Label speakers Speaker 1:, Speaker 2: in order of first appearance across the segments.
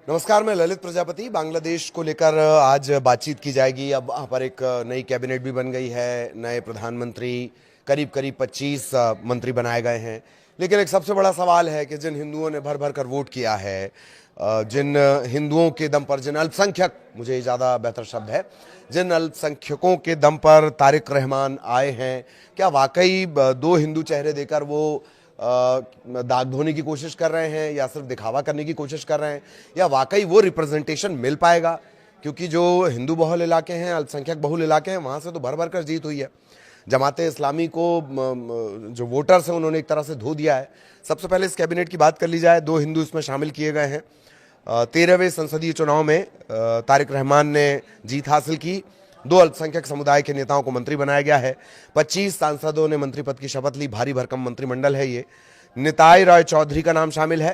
Speaker 1: नमस्कार, मैं ललित प्रजापति। बांग्लादेश को लेकर आज बातचीत की जाएगी। अब वहाँ पर एक नई कैबिनेट भी बन गई है, नए प्रधानमंत्री, करीब करीब 25 मंत्री बनाए गए हैं। लेकिन एक सबसे बड़ा सवाल है कि जिन हिंदुओं ने भर भर कर वोट किया है, जिन हिंदुओं के दम पर, जिन अल्पसंख्यक, मुझे ज़्यादा बेहतर शब्द है, जिन अल्पसंख्यकों के दम पर तारिक रहमान आए हैं, क्या वाकई दो हिंदू चेहरे देकर वो दाग धोने की कोशिश कर रहे हैं या सिर्फ दिखावा करने की कोशिश कर रहे हैं, या वाकई वो रिप्रेजेंटेशन मिल पाएगा? क्योंकि जो हिंदू बहुल इलाके हैं, अल्पसंख्यक बहुल इलाके हैं, वहाँ से तो भर भर कर जीत हुई है। जमाते इस्लामी को जो वोटर्स हैं उन्होंने एक तरह से धो दिया है। सबसे पहले इस कैबिनेट की बात कर ली जाए। 2 हिंदू इसमें शामिल किए गए हैं। 13वें संसदीय चुनाव में तारिक रहमान ने जीत हासिल की। 2 अल्पसंख्यक समुदाय के नेताओं को मंत्री बनाया गया है। 25 सांसदों ने मंत्री पद की शपथ ली। भारी भरकम मंत्रिमंडल है ये। निताई राय चौधरी का नाम शामिल है।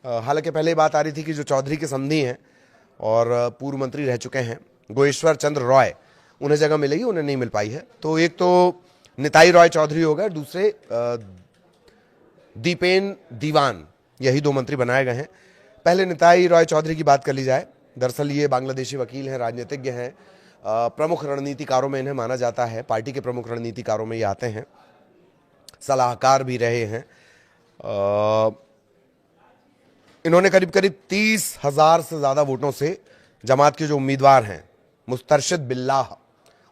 Speaker 1: हालांकि पहले बात आ रही थी कि जो चौधरी के समधी हैं और पूर्व मंत्री रह चुके हैं, गोएश्वर चंद्र रॉय, उन्हें जगह मिलेगी, उन्हें नहीं मिल पाई है। तो एक तो निताई राय चौधरी हो गए, दूसरे दीपेन दीवान, यही 2 मंत्री बनाए गए हैं। पहले निताई राय चौधरी की बात कर ली जाए। दरअसल ये बांग्लादेशी वकील हैं, राजनीतिज्ञ हैं, प्रमुख रणनीतिकारों में इन्हें माना जाता है। पार्टी के प्रमुख रणनीतिकारों में ये आते हैं, सलाहकार भी रहे हैं। इन्होंने करीब करीब 30,000 से ज़्यादा वोटों से जमात के जो उम्मीदवार हैं, मुस्तरशिद बिल्लाह,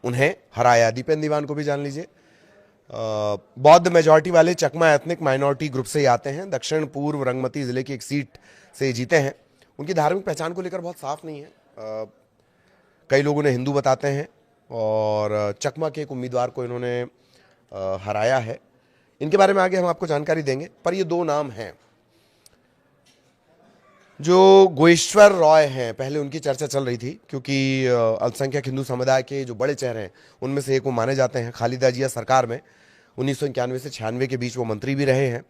Speaker 1: उन्हें हराया। दीपेन दीवान को भी जान लीजिए। बौद्ध मेजॉरिटी वाले चकमा एथनिक माइनॉरिटी ग्रुप से ही आते हैं। दक्षिण पूर्व रंगमती जिले की एक सीट से जीते हैं। उनकी धार्मिक पहचान को लेकर बहुत साफ नहीं है। कई लोग उन्हें हिंदू बताते हैं और चकमा के एक उम्मीदवार को इन्होंने हराया है। इनके बारे में आगे हम आपको जानकारी देंगे। पर ये 2 नाम हैं। जो गोएश्वर रॉय हैं, पहले उनकी चर्चा चल रही थी क्योंकि अल्पसंख्यक हिंदू समुदाय के जो बड़े चेहरे हैं उनमें से एक वो माने जाते हैं। खालिदा जिया सरकार में 1991 से 96 के बीच वो मंत्री भी रहे हैं।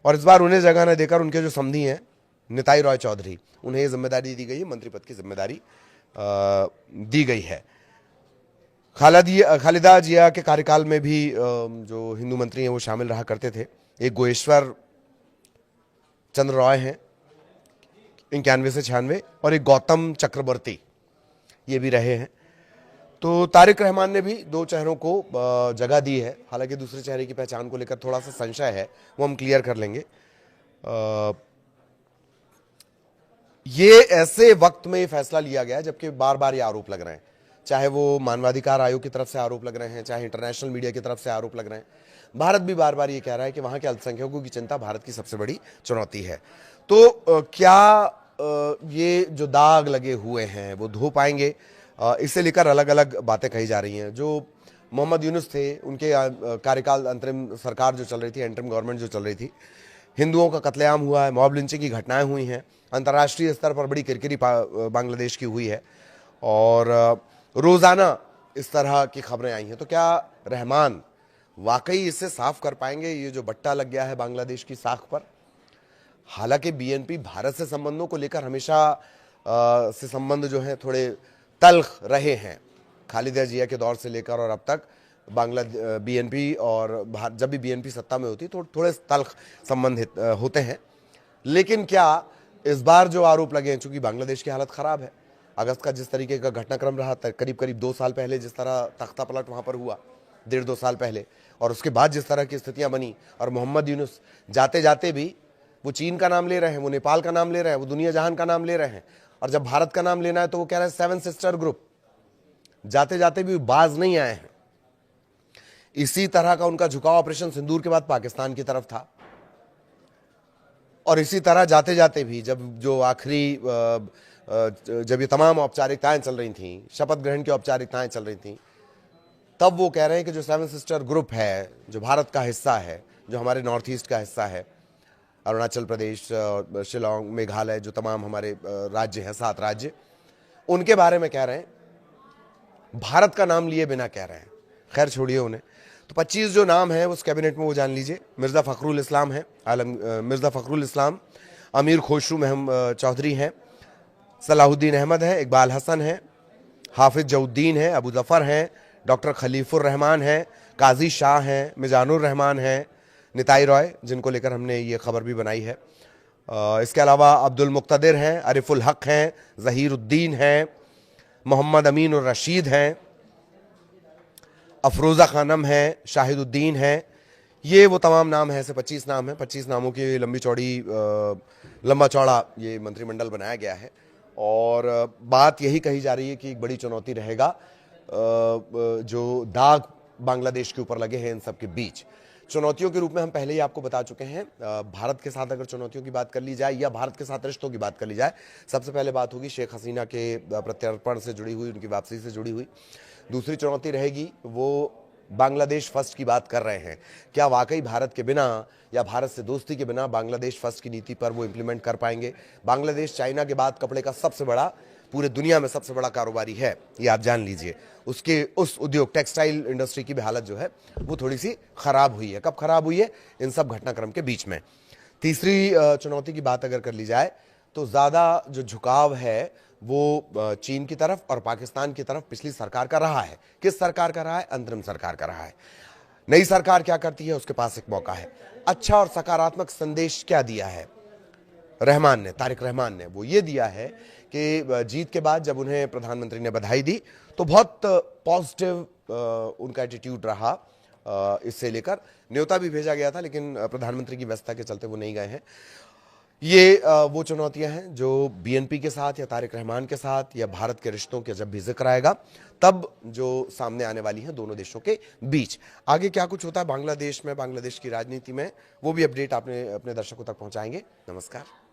Speaker 1: और इस बार उन्हें जगह न देकर उनके जो समधी हैं, निताई राय चौधरी, उन्हें ये जिम्मेदारी दी गई है, मंत्री पद की जिम्मेदारी दी गई है। खालिदा जिया के कार्यकाल में भी जो हिंदू मंत्री हैं वो शामिल रहा करते थे। एक गोएश्वर चंद्र रॉय हैं 91 से 96, और एक गौतम चक्रवर्ती, ये भी रहे हैं। तो तारिक रहमान ने भी 2 चेहरों को जगह दी है। हालांकि दूसरे चेहरे की पहचान को लेकर थोड़ा सा संशय है, वो हम क्लियर कर लेंगे। ये ऐसे वक्त में ये फैसला लिया गया जबकि बार बार ये आरोप लग रहे हैं, चाहे वो मानवाधिकार आयोग की तरफ से आरोप लग रहे हैं, चाहे इंटरनेशनल मीडिया की तरफ से आरोप लग रहे हैं। भारत भी बार बार ये कह रहा है कि वहां के अल्पसंख्यकों की चिंता भारत की सबसे बड़ी चुनौती है। तो क्या ये जो दाग लगे हुए हैं वो धो पाएंगे? इसे लेकर अलग अलग बातें कही जा रही हैं। जो मोहम्मद यूनुस थे, उनके कार्यकाल, अंतरिम सरकार जो चल रही थी, इंटरिम गवर्नमेंट जो चल रही थी, हिंदुओं का कत्लेआम हुआ है, मॉब लिंचिंग की घटनाएं हुई हैं, अंतर्राष्ट्रीय स्तर पर बड़ी किरकिरी बांग्लादेश की हुई है और रोज़ाना इस तरह की खबरें आई हैं। तो क्या रहमान वाकई इससे साफ कर पाएंगे ये जो बट्टा लग गया है बांग्लादेश की साख पर? हालांकि बीएनपी भारत से संबंधों को लेकर हमेशा से संबंध जो है थोड़े तल्ख रहे हैं, खालिदा जिया के दौर से लेकर और अब तक। बीएनपी और जब भी बीएनपी सत्ता में होती तो थोड़े तल्ख संबंधित होते हैं। लेकिन क्या इस बार जो आरोप लगे हैं, चूंकि बांग्लादेश की हालत खराब है, अगस्त का जिस तरीके का घटनाक्रम रहा, करीब करीब 2 साल पहले जिस तरह तख्ता पलट वहां पर हुआ, 1.5-2 साल पहले, और उसके बाद जिस तरह की स्थितियां बनी, और मोहम्मद यूनुस जाते जाते भी वो चीन का नाम ले रहे हैं, वो नेपाल का नाम ले रहे हैं, वो दुनिया जहान का नाम ले रहे हैं, और जब भारत का नाम लेना है तो वो कह रहे हैं 7 सिस्टर ग्रुप। जाते जाते भी बाज नहीं आए हैं। इसी तरह का उनका झुकाव ऑपरेशन सिंदूर के बाद पाकिस्तान की तरफ था, और इसी तरह जाते जाते भी जब जो आखिरी जब ये तमाम औपचारिकताएं चल रही थी, शपथ ग्रहण की औपचारिकताएं चल रही थी, तब वो कह रहे हैं कि जो 7 सिस्टर ग्रुप है, जो भारत का हिस्सा है, जो हमारे नॉर्थ ईस्ट का हिस्सा है, अरुणाचल प्रदेश, शिलोंग, मेघालय, जो तमाम हमारे राज्य हैं, 7 राज्य, उनके बारे में कह रहे हैं, भारत का नाम लिए बिना कह रहे हैं। खैर छोड़िए उन्हें। तो 25 जो नाम है उस कैबिनेट में वो जान लीजिए। मिर्ज़ा फ़खरुल इस्लाम है, मिर्ज़ा फ़खरुल इस्लाम, अमीर खुसरू चौधरी हैं, सलाहुद्दीन अहमद है, इकबाल हसन है, हाफिज जउद्दीन है, अबू जफ़र हैं, डॉक्टर खलीफुर रहमान हैं, काजी शाह हैं, मिजानुर रहमान हैं, निताई रॉय, जिनको लेकर हमने ये खबर भी बनाई है, इसके अलावा अब्दुल मुक्तदिर हैं, अरिफुल हक हैं, जहीरुद्दीन हैं, मोहम्मद अमीन और रशीद हैं, अफरोज़ा खानम है, शाहिदुद्दीन है। ये वो तमाम नाम हैं, ऐसे 25 नाम हैं। 25 नामों की लंबा चौड़ा ये मंत्रिमंडल बनाया गया है और बात यही कही जा रही है कि एक बड़ी चुनौती रहेगा जो दाग बांग्लादेश के ऊपर लगे हैं इन सब के बीच। चुनौतियों के रूप में हम पहले ही आपको बता चुके हैं। भारत के साथ अगर चुनौतियों की बात कर ली जाए या भारत के साथ रिश्तों की बात कर ली जाए, सबसे पहले बात होगी शेख हसीना के प्रत्यर्पण से जुड़ी हुई, उनकी वापसी से जुड़ी हुई। दूसरी चुनौती रहेगी वो बांग्लादेश फर्स्ट की बात कर रहे हैं, क्या वाकई भारत के बिना या भारत से दोस्ती के बिना बांग्लादेश फर्स्ट की नीति पर वो इंप्लीमेंट कर पाएंगे। बांग्लादेश चाइना के बाद कपड़े का सबसे बड़ा, पूरे दुनिया में सबसे बड़ा कारोबारी है, ये आप जान लीजिए। उसके उस उद्योग टेक्सटाइल इंडस्ट्री की भी हालत जो है वो थोड़ी सी खराब हुई है। कब खराब हुई है? इन सब घटनाक्रम के बीच में। तीसरी चुनौती की बात अगर कर ली जाए तो ज्यादा जो झुकाव है वो चीन की तरफ और पाकिस्तान की तरफ पिछली सरकार का रहा है। किस सरकार का रहा है? अंतरिम सरकार का रहा है। नई सरकार क्या करती है? उसके पास एक मौका है। अच्छा और सकारात्मक संदेश क्या दिया है रहमान ने, तारिक रहमान ने? वो ये दिया है कि जीत के बाद जब उन्हें प्रधानमंत्री ने बधाई दी तो बहुत पॉजिटिव उनका एटीट्यूड रहा। इससे लेकर न्योता भी भेजा गया था, लेकिन प्रधानमंत्री की व्यस्तता के चलते वो नहीं गए हैं। ये वो चुनौतियां हैं जो बीएनपी के साथ या तारिक रहमान के साथ या भारत के रिश्तों के जब भी जिक्र आएगा तब जो सामने आने वाली हैं दोनों देशों के बीच। आगे क्या कुछ होता है बांग्लादेश में, बांग्लादेश की राजनीति में, वो भी अपडेट आपने अपने दर्शकों तक पहुंचाएंगे। नमस्कार।